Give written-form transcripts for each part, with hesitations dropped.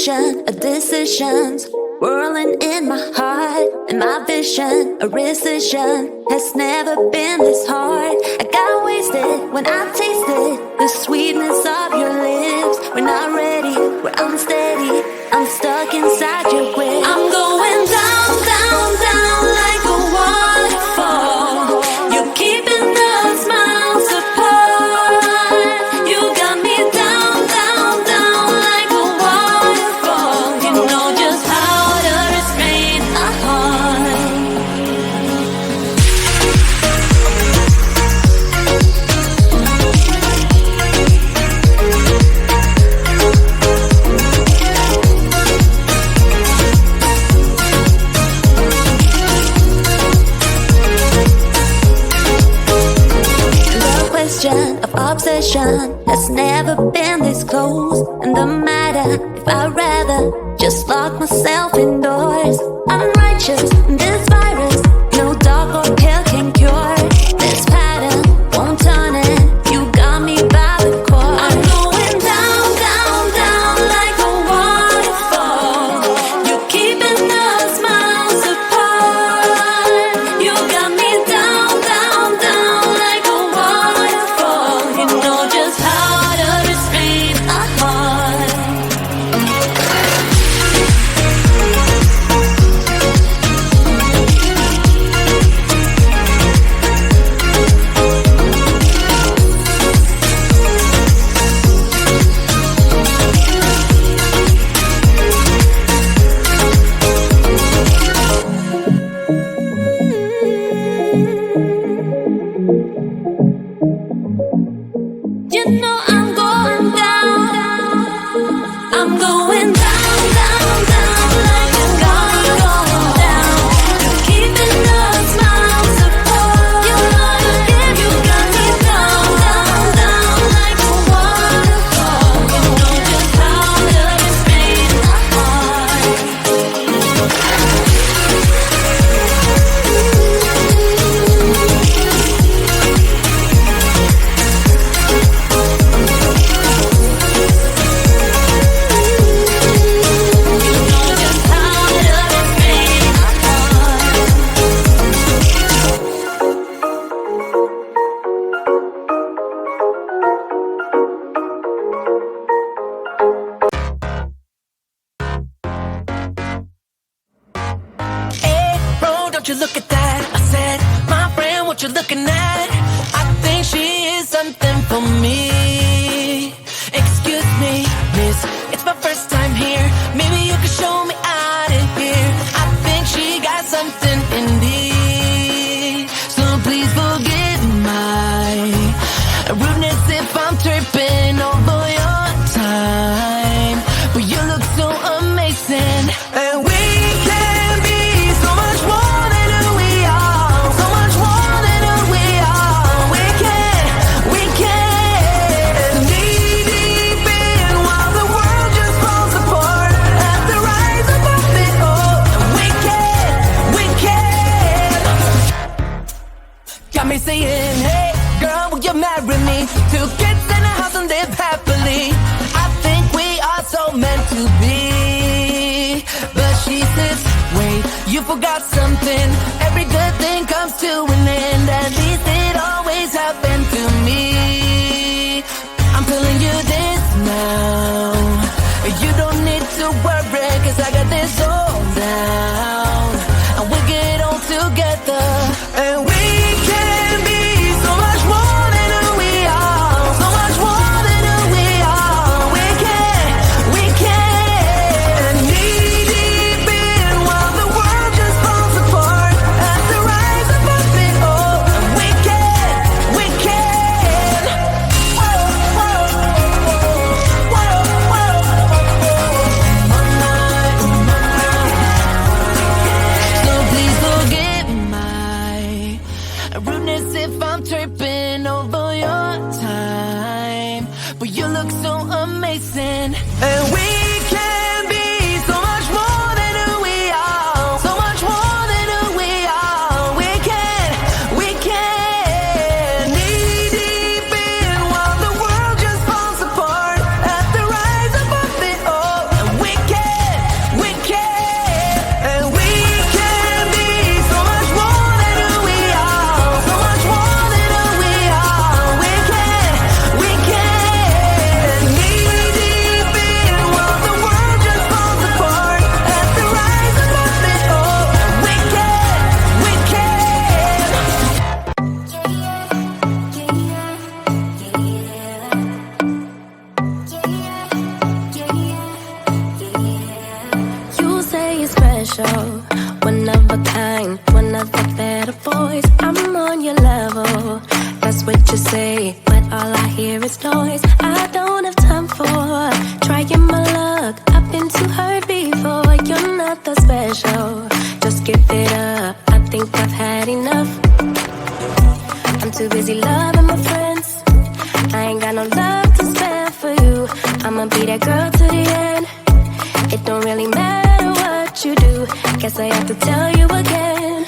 ocean of decisions whirling in my heart, and my vision, a rescission, has never been this hard. I got wasted when I tasted the sweetness of your lips. We're not ready, we're unsteady, I'm stuck inside your grip. I'm going down, down, down like a waterfall. You're keeping us miles apart. You got me down, down, down like a waterfall. You know just how to restrain a heart. Of obsession has never been this close, and the matter if I'd rather just lock myself indoors. I'm righteous in this virus, no dog or pill can cure this pattern, won't turn it. You got me by the core. I'm going down, down, down like a waterfall. You're keeping us miles apart. You got me down, down, down like a waterfall. You know just how to restrain a heart. You know I'm going down. I'm going down, down, down like a going down. You're keeping us miles apart. You know you got me down, down, down like a waterfall. You know just how to restrain a heart. Hey, bro, don't you look at that? I said, my friend, what you looking at? I think she is something for me. Excuse me, miss, it's my first time here. Maybe you can show me out of here. I think she got something in me. So please forgive my rudeness if I'm tripping over your time. But you look so amazing, and we can be so much more than who we are. So much more than who we are. We can knee deep in while the world just falls apart. At the rise above it all, and we can. Got me saying, hey, girl, will you marry me? 2 kids in a house and live happily. I think we are so meant to be. But she says, wait, you forgot something. Every good thing comes to an end. At least it always happened to me. I'm telling you this now. You don't need to worry, 'cause I got this all down. And we get on together, and we can be so much more than who we are. So much more than who we are. We can knee deep in while the world just falls apart. At the rise above it all, and we can. Whoa, whoa, whoa, whoa, So please forgive my rudeness if I'm tripping over your time. But you look so amazing, and we can be so much more than who we are. So much more than who we are. We can knee deep in while the world just falls apart. At the rise above it all, and we can. boys, I'm on your level. That's what you say, but all I hear is noise. I don't have time for trying my luck. I've been too hurt before. You're not that special. Just give it up. I think I've had enough. I'm too busy loving my friends. I ain't got no love to spare for you. I'ma be that girl to the end. It don't really matter what you do. Guess I have to tell you again,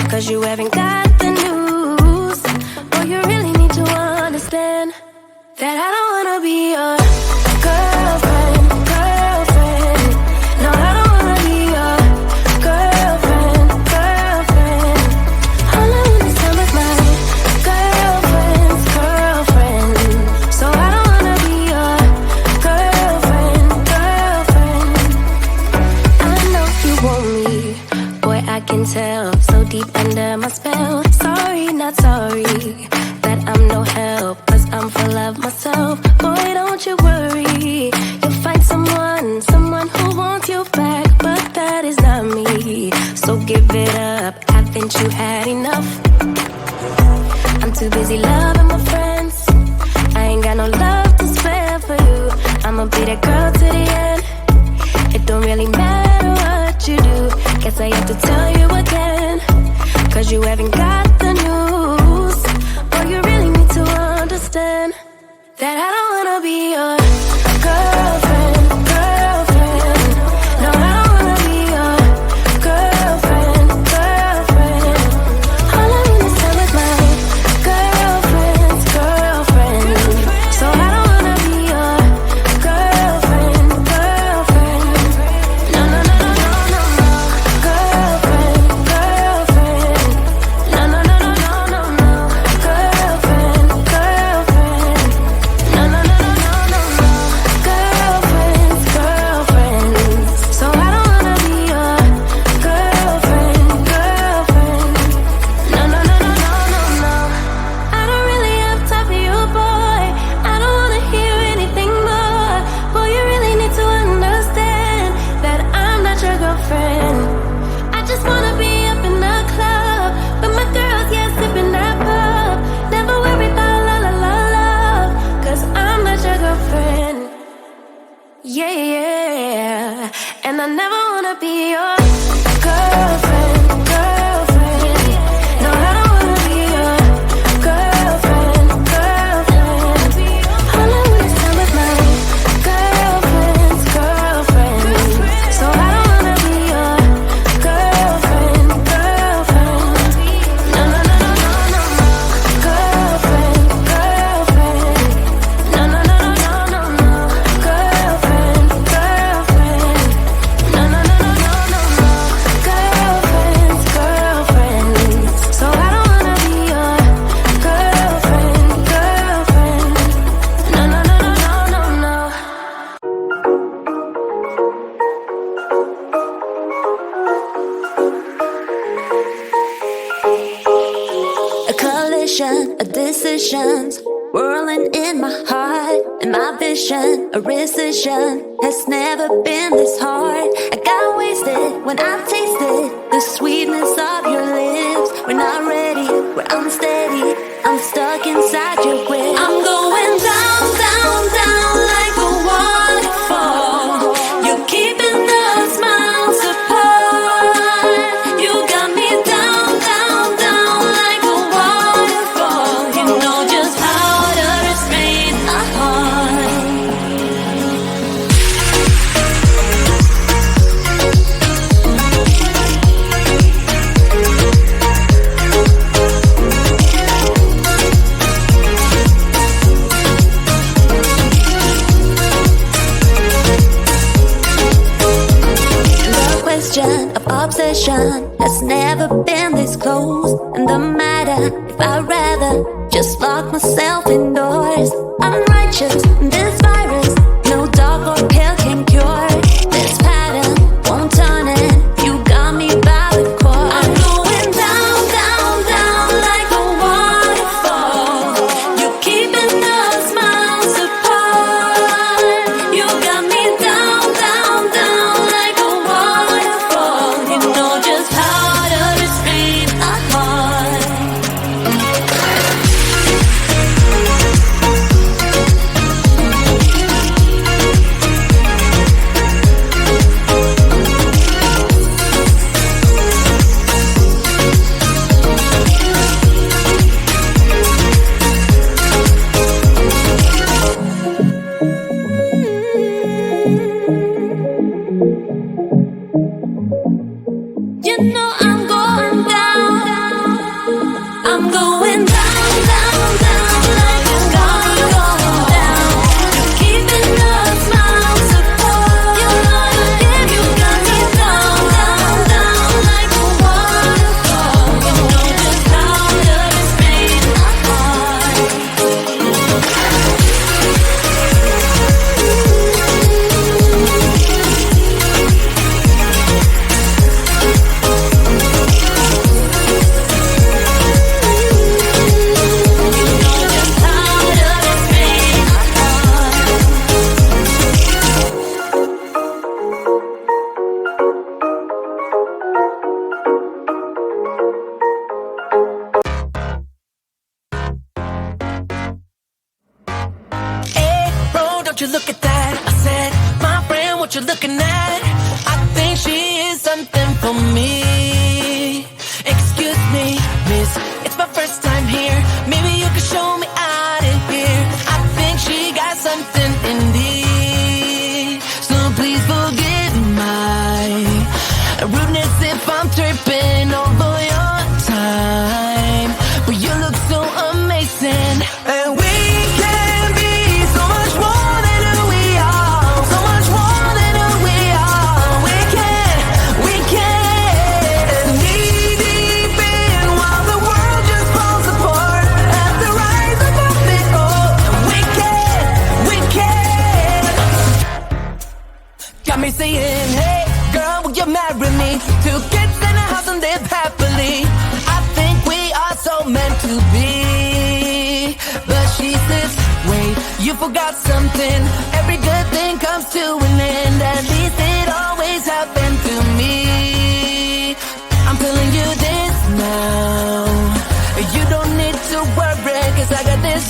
'cause you haven't got the news. Boy, you really need to understand that I don't wanna be your girlfriend, girlfriend. No, I don't wanna be your girlfriend, girlfriend. All I wanna spend with my girlfriend's girlfriend. So I don't wanna be your girlfriend, girlfriend. I know you want me, boy, I can tell. So deep under my spell. Sorry, not sorry that I'm no help, 'cause I'm full of myself. Boy, don't you worry, you'll find someone who wants you back, but that is not me. So give it up, haven't you had enough? I'm too busy loving my friends. I ain't got no love to spare for you. I'ma be that girl to the end. It don't really matter what you do. Guess I have to tell you again, 'cause you haven't got the news. Boy, you really need to understand that I don't wanna be your girlfriend, girlfriend. No, I don't wanna be your girlfriend, girlfriend. All I wanna spend with my girlfriend's girlfriend. So I don't wanna be your girlfriend, girlfriend. No, no, no, no, no, no, no. Girlfriend, girlfriend. No, no, no, no, no, no, no. Girlfriend, girlfriend. No, no, no, no, no, no, no. Girlfriend's girlfriend. So I don't wanna be your girlfriend, girlfriend. No, no, no, no, no, no, no. I don't really have time for you, boy. I don't wanna hear anything more. Boy, you really need to understand that I'm not your girlfriend. I just wanna be up in the club, but my girls, yeah, sipping that pub. Never worry about la la la love, 'cause I'm not your girlfriend. Yeah, yeah. And I never wanna be your girlfriend, girlfriend. No, I don't wanna be your girlfriend, girlfriend. All I wanna spend with my girlfriend's girlfriend. So I don't wanna be your girlfriend, girlfriend. No, no, no, no, no, no, no. Girlfriend, girlfriend. No, no, no, no, no, no, no. Girlfriend, girlfriend. No, no, no, no, no, no, no. Girlfriend's girlfriend. So I don't wanna be your girlfriend, girlfriend. No, no, no, no, no, no, no. A collision of decisions whirling in my heart, and my vision, a rescission, has never been this hard. I got wasted when I tasted the sweetness of your lips. We're not ready, we're unsteady. I'm stuck inside your grip. I'm going down, down, down like a waterfall. You're keeping us miles apart. You got me down, down, down like a waterfall. You know just how to restrain a heart. The question of obsession has never been this close. And the matter if I'd rather just lock myself indoors. Unrighteous, this virus, no dog or pill can cure. This pattern won't turn it. You got me by the core. I'm going down, down, down like a waterfall. You're keeping us miles apart. You got me down, down, down like a waterfall. You know just how to restrain a heart. don't you look at that? I said, my friend, what you looking at? I think she is something for me. Excuse me, miss, it's my first time here. Maybe you can show me out of here. I think she got something in me. So please forgive my rudeness if I'm tripping over your time. But you look so amazing, and we can be so much more than who we are. So much more than who we are. We can knee deep in while the world just falls apart. At the rise above it all, we can. Got me saying, hey, girl, will you marry me? 2 kids in a house and live happily. I think we are so meant to be. But she says, wait, you forgot something. Every good thing comes to an end. At least it always happened to me. I'm telling you this now. You don't need to worry, 'cause I got this